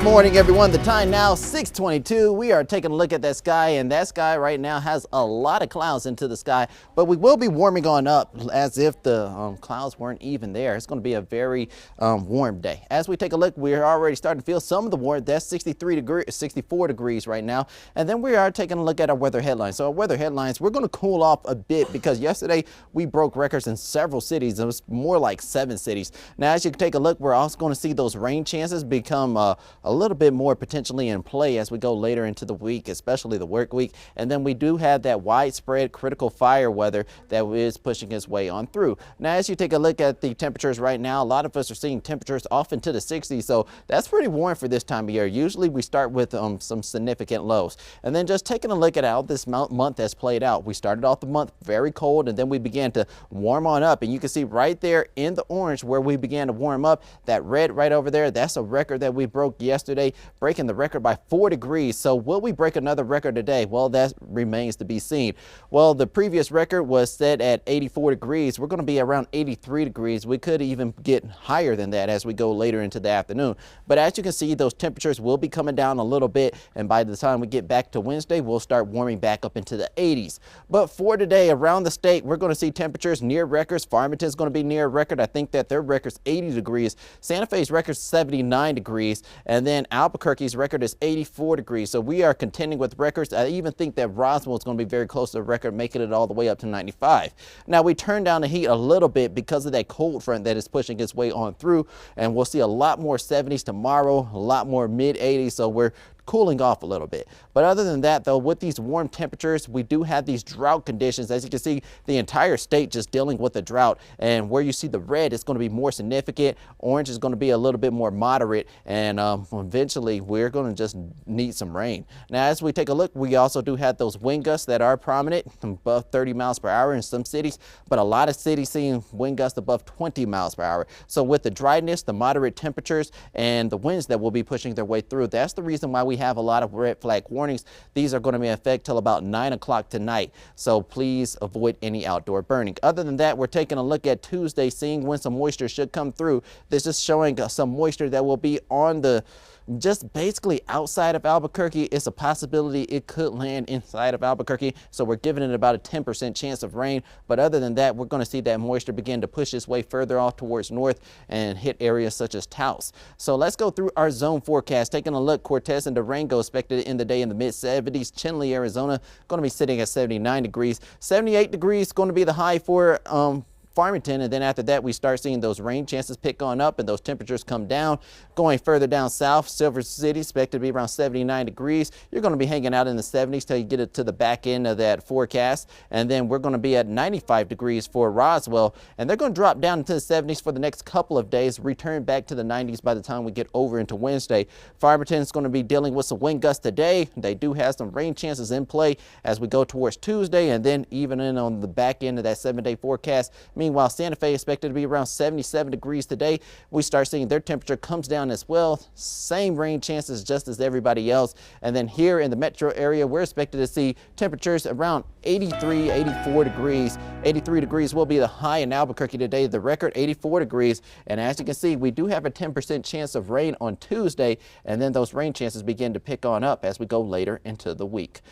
Morning, everyone. The time now 6:22. We are taking a look at that sky, and that sky right now has a lot of clouds into the sky, but we will be warming on up as if the clouds weren't even there. It's going to be a very warm day. As we take a look, we're already starting to feel some of the warmth. That's 64 degrees right now. And then we are taking a look at our weather headlines. So our weather headlines, we're going to cool off a bit because yesterday we broke records in several cities. It was more like 7 cities. Now, as you can take a look, we're also going to see those rain chances become a little bit more potentially in play as we go later into the week, especially the work week. And then we do have that widespread critical fire weather that is pushing its way on through. Now, as you take a look at the temperatures right now, a lot of us are seeing temperatures off into the 60s, so that's pretty warm for this time of year. Usually we start with some significant lows. And then just taking a look at how this month has played out. We started off the month very cold, and then we began to warm on up, and you can see right there in the orange where we began to warm up, that red right over there, that's a record that we broke yesterday, breaking the record by 4 degrees. So will we break another record today? Well, that remains to be seen. Well, the previous record was set at 84 degrees. We're going to be around 83 degrees. We could even get higher than that as we go later into the afternoon. But as you can see, those temperatures will be coming down a little bit, and by the time we get back to Wednesday, we'll start warming back up into the 80s. But for today, around the state, we're going to see temperatures near records. Farmington's going to be near record. I think that their record's 80 degrees. Santa Fe's record's 79 degrees. And then Albuquerque's record is 84 degrees. So we are contending with records. I even think that Roswell is going to be very close to the record, making it all the way up to 95. Now, we turn down the heat a little bit because of that cold front that is pushing its way on through, and we'll see a lot more 70s tomorrow, a lot more mid 80s. So we're cooling off a little bit. But other than that, though, with these warm temperatures, we do have these drought conditions. As you can see, the entire state just dealing with a drought, and where you see the red is going to be more significant. Orange is going to be a little bit more moderate, and eventually we're going to just need some rain. Now, as we take a look, we also do have those wind gusts that are prominent above 30 miles per hour in some cities, but a lot of cities seeing wind gusts above 20 miles per hour. So with the dryness, the moderate temperatures, and the winds that will be pushing their way through, that's the reason why we have a lot of red flag warnings. These are going to be in effect till about 9 o'clock tonight, so please avoid any outdoor burning. Other than that, we're taking a look at Tuesday, seeing when some moisture should come through. This is showing some moisture that will be on the just basically outside of Albuquerque. It's a possibility it could land inside of Albuquerque, so we're giving it about a 10% chance of rain. But other than that, we're going to see that moisture begin to push its way further off towards north and hit areas such as Taos. So let's go through our zone forecast. Taking a look, Cortez and Durango expected in the day in the mid 70s. Chinle, Arizona, going to be sitting at 79 degrees. 78 degrees going to be the high for Farmington, and then after that we start seeing those rain chances pick on up and those temperatures come down. Going further down south, Silver City expected to be around 79 degrees. You're going to be hanging out in the 70s till you get it to the back end of that forecast, and then we're going to be at 95 degrees for Roswell, and they're going to drop down into the 70s for the next couple of days, return back to the 90s by the time we get over into Wednesday. Farmington is going to be dealing with some wind gusts today. They do have some rain chances in play as we go towards Tuesday, and then even in on the back end of that 7-day forecast. Meanwhile, Santa Fe expected to be around 77 degrees today. We start seeing their temperature comes down as well. Same rain chances just as everybody else. And then here in the metro area, we're expected to see temperatures around 83, 84 degrees. 83 degrees will be the high in Albuquerque today. The record 84 degrees. And as you can see, we do have a 10% chance of rain on Tuesday. And then those rain chances begin to pick on up as we go later into the week.